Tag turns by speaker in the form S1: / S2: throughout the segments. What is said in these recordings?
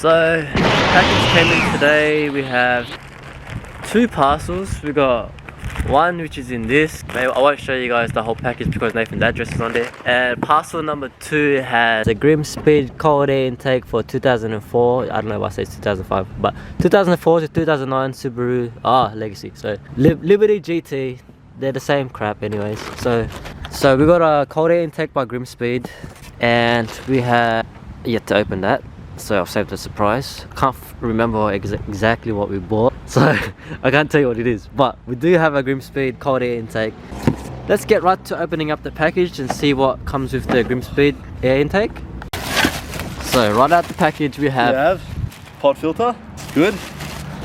S1: So package came in today. We have 2 parcels. We got one which is in this. Maybe I won't show you guys the whole package because Nathan's address is on there. And parcel number 2 has a Grimspeed cold air intake for 2004. I don't know if I say 2005, but 2004 to 2009 Subaru Legacy. So Liberty GT. They're the same crap anyways. So we got a cold air intake by Grimspeed, and we have yet to open that. So I've saved a surprise. Can't remember exactly what we bought, so I can't tell you what it is. But we do have a Grimspeed cold air intake. Let's get right to opening up the package and see what comes with the Grimspeed air intake. So right out the package we have
S2: pod filter. Good.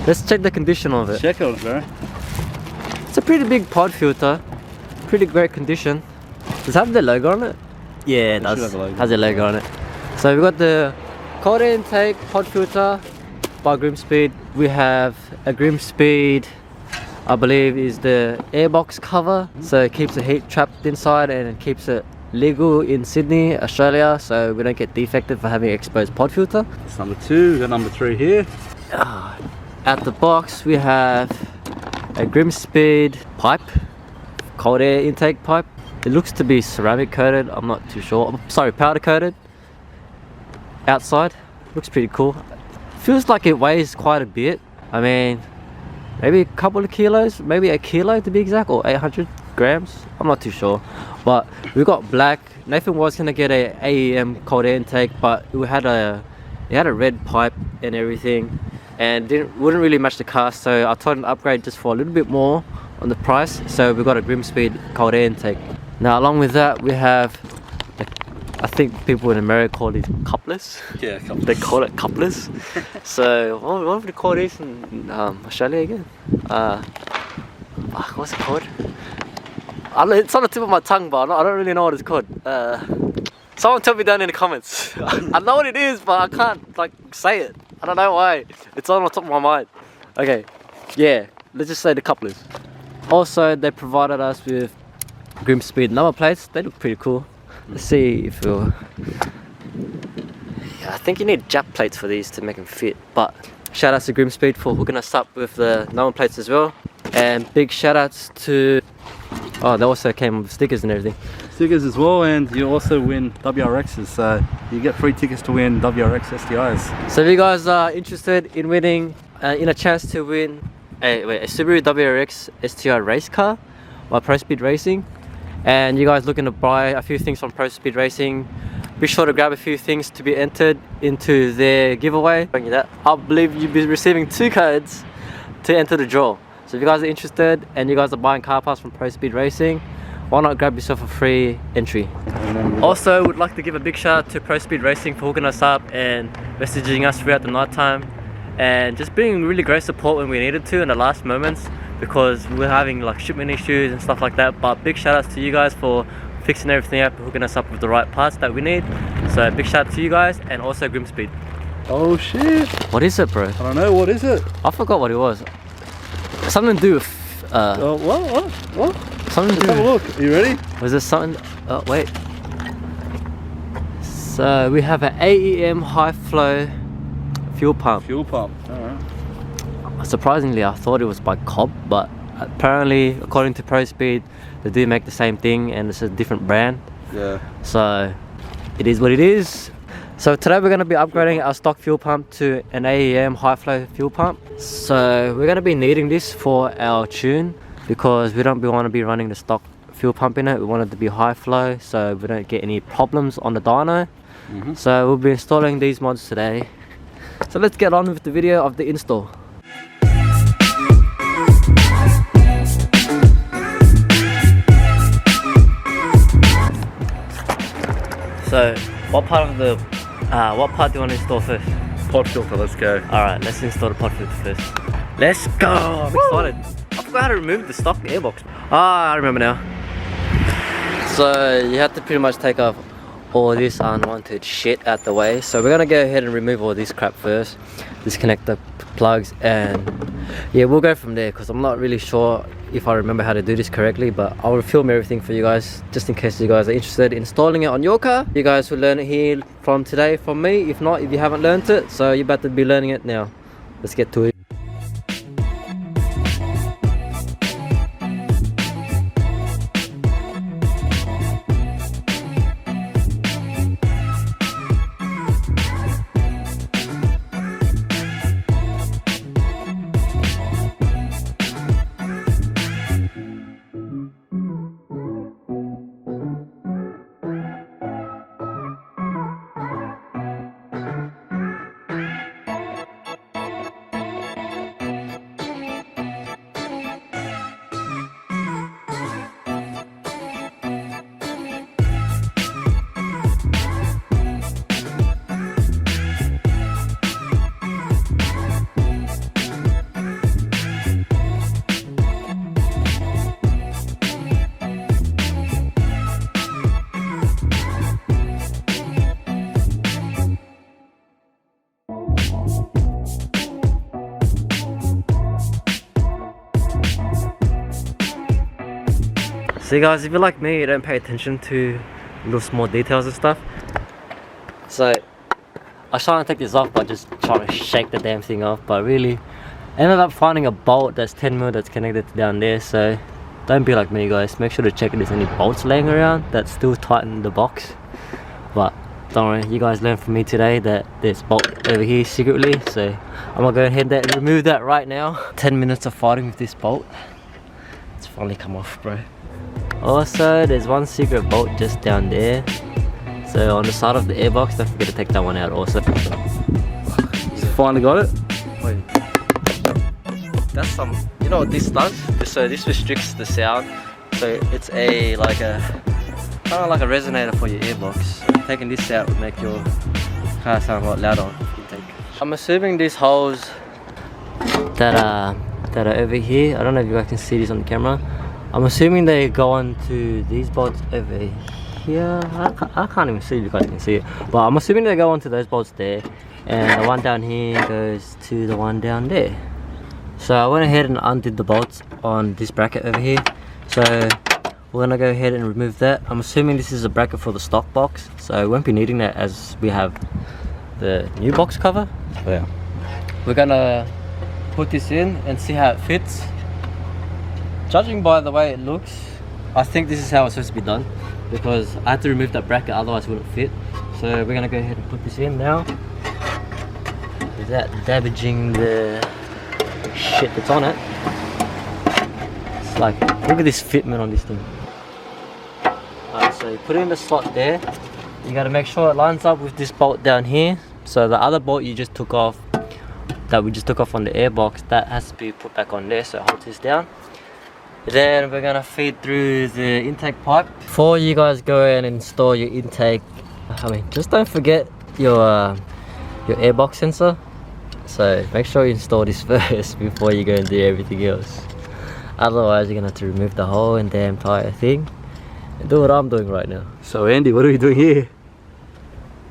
S1: Let's check the condition of it.
S2: Check it, bro.
S1: It's a pretty big pod filter. Pretty great condition. Does it have the logo on it? Yeah, it does. Has a logo on it. So we got the cold air intake pod filter by Grimspeed. We have a Grimspeed, I believe is the airbox cover, so it keeps the heat trapped inside and it keeps it legal in Sydney, Australia, so we don't get defected for having exposed pod filter.
S2: That's number 2. We got number 3 here.
S1: Out the box we have a Grimspeed pipe, cold air intake pipe. It looks to be ceramic coated, I'm not too sure. Sorry, powder coated. Outside looks pretty cool. Feels like it weighs quite a bit. I mean, maybe a couple of kilos, maybe a kilo to be exact, or 800 grams. I'm not too sure. But we got black. Nathan was gonna get a AEM cold air intake, but it had a red pipe and everything, and wouldn't really match the car. So I told him to upgrade just for a little bit more on the price. So we got a Grimspeed cold air intake. Now along with that we have, I think people in America call these couplers.
S2: Yeah, couplers.
S1: They call it couplers. So what would we call these in Australia again? What's it called? It's on the tip of my tongue, but I don't really know what it's called. Someone tell me down in the comments. I know what it is, but I can't say it. I don't know why. It's on the top of my mind. Okay, yeah, let's just say the couplers. Also, they provided us with Grimspeed number plates. They look pretty cool. Let's see if we'll... Yeah, I think you need Jap plates for these to make them fit, but shout outs to Grimspeed for hooking us up with the number plates as well. And big shout outs to... Oh, they also came with stickers and everything.
S2: Stickers as well, and you also win WRXs, so you get free tickets to win WRX STIs.
S1: So if you guys are interested in winning, in a chance to win a Subaru WRX STI race car by ProSpeed Racing, and you guys looking to buy a few things from ProSpeed Racing, be sure to grab a few things to be entered into their giveaway. I believe you'll be receiving 2 codes to enter the draw. So if you guys are interested and you guys are buying car parts from ProSpeed Racing, why not grab yourself a free entry? Also, would like to give a big shout out to ProSpeed Racing for hooking us up and messaging us throughout the night time, and just being really great support when we needed to in the last moments, because we were having shipment issues and stuff like that. But big shout outs to you guys for fixing everything up and hooking us up with the right parts that we need. So big shout out to you guys, and also Grimspeed.
S2: Oh shit!
S1: What is it, bro?
S2: I don't know, what is it?
S1: I forgot what it was. Something to do with
S2: what?
S1: Something to do.
S2: Let's have a look. Are you ready?
S1: Was there something? Oh wait. So we have an AEM high flow fuel pump.
S2: Fuel pump. Alright.
S1: Surprisingly, I thought it was by Cobb, but apparently, according to ProSpeed, they do make the same thing, and it's a different brand.
S2: Yeah.
S1: So it is what it is. So today we're going to be upgrading our stock fuel pump to an AEM high flow fuel pump. So we're going to be needing this for our tune, because we don't want to be running the stock fuel pump in it. We want it to be high flow so we don't get any problems on the dyno. So we'll be installing these mods today. So let's get on with the video of the install. So what part do you want to install first?
S2: Pod filter, let's go.
S1: Alright, let's install the pod filter first. Let's go! I'm excited. I forgot how to remove the stock airbox. I remember now. So you have to pretty much take off all this unwanted shit out the way. So we're gonna go ahead and remove all this crap first, disconnect the plugs, and yeah, we'll go from there, because I'm not really sure if I remember how to do this correctly, but I'll film everything for you guys just in case you guys are interested in installing it on your car. You guys will learn it here from today from me. If not, if you haven't learned it, so you're about to be learning it now. Let's get to it. So guys, if you're like me, you don't pay attention to little small details and stuff. So I was trying to take this off by just trying to shake the damn thing off, but really ended up finding a bolt that's 10mm that's connected to down there. So don't be like me, guys. Make sure to check if there's any bolts laying around that still tighten the box. But don't worry, you guys learned from me today that there's bolt over here secretly, so I'm gonna go ahead and remove that right now. 10 minutes of fighting with this bolt. It's finally come off, bro. Also, there's one secret bolt just down there. So on the side of the airbox, don't forget to take that one out also.
S2: You finally got it?
S1: Wait. That's some, you know what this does? So this restricts the sound. So it's a kind of like a resonator for your earbox. Taking this out would make your car sound a lot louder. I'm assuming these holes that are over here, I don't know if you guys can see this on the camera. I'm assuming they go on to these bolts over here. I can't even see if you guys can see it, but I'm assuming they go onto those bolts there, and the one down here goes to the one down there. So I went ahead and undid the bolts on this bracket over here. So we're gonna go ahead and remove that. I'm assuming this is a bracket for the stock box, so we won't be needing that as we have the new box cover. So yeah, we're gonna put this in and see how it fits. Judging by the way it looks, I think this is how it's supposed to be done, because I had to remove that bracket, otherwise it wouldn't fit. So we're gonna go ahead and put this in now without damaging the shit that's on it. It's like, look at this fitment on this thing. Alright, so you put it in the slot there. You gotta make sure it lines up with this bolt down here. So the other bolt you just took off, that we just took off on the airbox, that has to be put back on there, so it holds this down. Then we're gonna feed through the intake pipe. Before you guys go and install your intake, just don't forget your airbox sensor. So make sure you install this first before you go and do everything else. Otherwise you're gonna have to remove the whole and damn entire thing and do what I'm doing right now.
S2: So Andy, what are we doing here?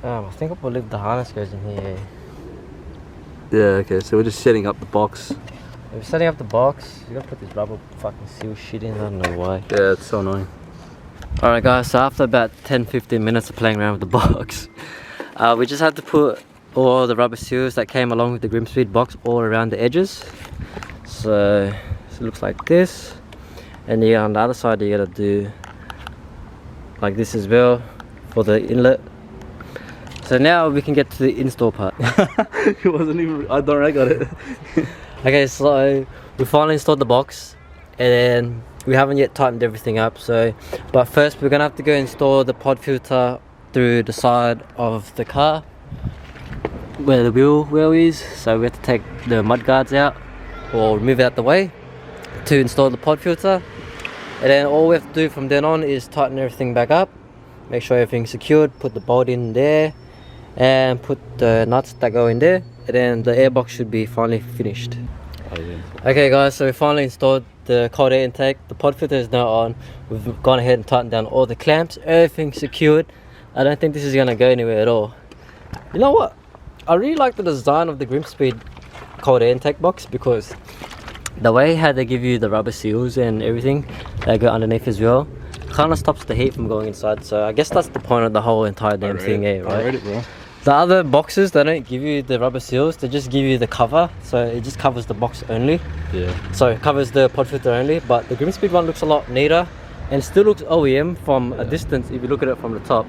S1: I think I believe the harness goes in here.
S2: Yeah, okay, so we're just setting up the box.
S1: We're setting up the box. You gotta put this rubber fucking seal shit in, I don't know why.
S2: Yeah, it's so annoying.
S1: Alright guys, so after about 10-15 minutes of playing around with the box, we just had to put all the rubber seals that came along with the Grimspeed box all around the edges. So it looks like this, and yeah, on the other side you gotta do like this as well for the inlet. So now we can get to the install part.
S2: It wasn't even, I got it.
S1: Okay, so we finally installed the box, and then we haven't yet tightened everything up. So, but first we're gonna have to go install the pod filter through the side of the car where the wheel is. So we have to take the mud guards out or remove it out the way to install the pod filter, and then all we have to do from then on is tighten everything back up, make sure everything's secured, put the bolt in there and put the nuts that go in there, and then the airbox should be finally finished.
S2: Oh, yeah.
S1: Okay guys, so we finally installed the cold air intake. The pod filter is now on. We've gone ahead and tightened down all the clamps, everything secured. I don't think this is gonna go anywhere at all. You know what? I really like the design of the Grimspeed cold air intake box, because the way how they give you the rubber seals and everything that go underneath as well kind of stops the heat from going inside. So I guess that's the point of the whole entire damn thing, right?
S2: I read it, bro.
S1: The other boxes, they don't give you the rubber seals, they just give you the cover, so it just covers the box only.
S2: Yeah.
S1: So it covers the pod filter only, but the Grimspeed one looks a lot neater and still looks OEM from a distance if you look at it from the top.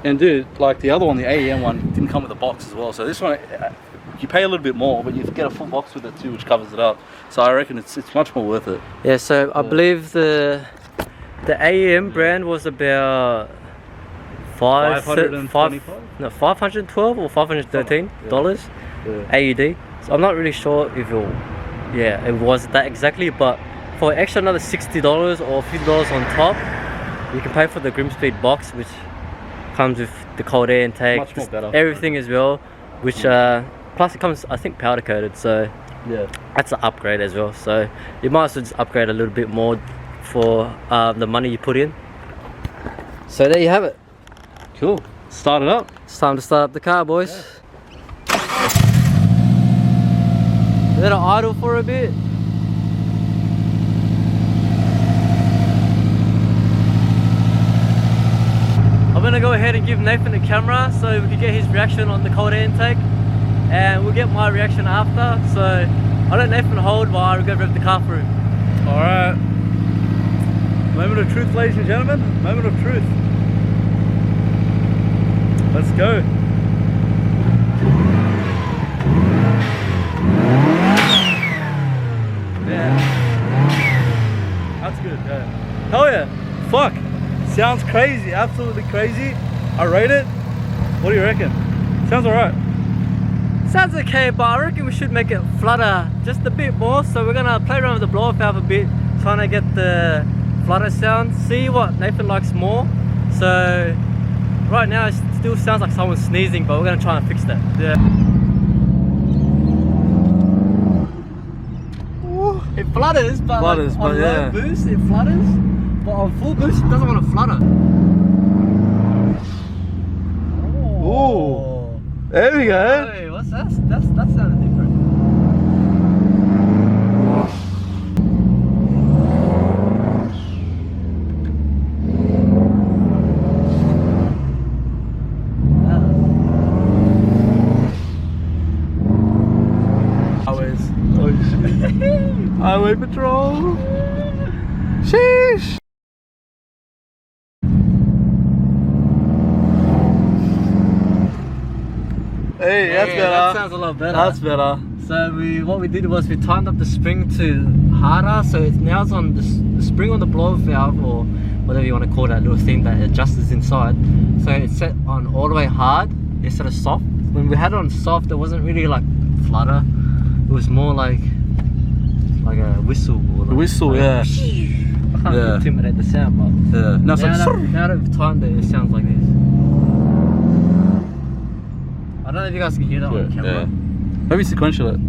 S2: And dude, like the other one, the AEM one, didn't come with a box as well. So this one, you pay a little bit more, but you get a full box with it too, which covers it up. So I reckon it's much more worth it.
S1: Yeah, so I believe the AEM brand was about $512 or $513 AUD. So I'm not really sure if it was that exactly, but for extra another $60 or $50 on top, you can pay for the Grimspeed box, which comes with the cold air intake,
S2: Much more better.
S1: everything as well, which plus it comes, I think, powder coated, so
S2: Yeah.
S1: that's an upgrade as well. So you might as well just upgrade a little bit more for the money you put in. So there you have it.
S2: Cool. Start it up.
S1: It's time to start up the car, boys. Let it idle for a bit. I'm gonna go ahead and give Nathan the camera so we can get his reaction on the cold air intake, and we'll get my reaction after. So I'll let Nathan hold while I go rev the car through.
S2: Alright. Moment of truth, ladies and gentlemen. Moment of truth. Let's go.
S1: Yeah.
S2: That's good, yeah. Hell yeah. Fuck. Sounds crazy, absolutely crazy. I rate it. What do you reckon? Sounds alright.
S1: Sounds okay, but I reckon we should make it flutter just a bit more. So we're gonna play around with the blow valve a bit, trying to get the flutter sound, see what Nathan likes more. So right now it still sounds like someone's sneezing, but we're gonna try and fix that.
S2: Yeah.
S1: It flutters, but on low boost it flutters, but on full boost it doesn't want to flutter.
S2: Ooh. There we go.
S1: Hey, what's that? That sounded different.
S2: Highway patrol. Sheesh. Hey, that's better.
S1: That sounds a lot better.
S2: That's better.
S1: So what we did was we tightened up the spring to harder, so now it's on the spring on the blow valve, or whatever you want to call that little thing that adjusts inside. So it's set on all the way hard instead of soft. When we had it on soft, it wasn't really like flutter. It was more like a whistle. Or like,
S2: A whistle, yeah.
S1: I can't intimidate the sound, but
S2: Yeah. No, it's
S1: now
S2: like.
S1: that we've tightened it, it sounds like this. I don't know if you guys can hear that on the camera.
S2: Yeah. Maybe sequential it.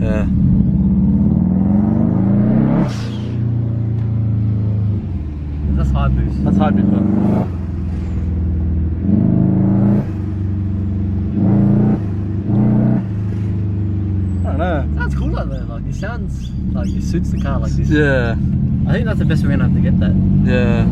S2: Yeah.
S1: That's high boost.
S2: That's hard bit, bro. I don't know.
S1: Sounds cool like that. Like it sounds like it suits the car like this.
S2: Yeah.
S1: I think that's the best we're gonna have to get that.
S2: Yeah.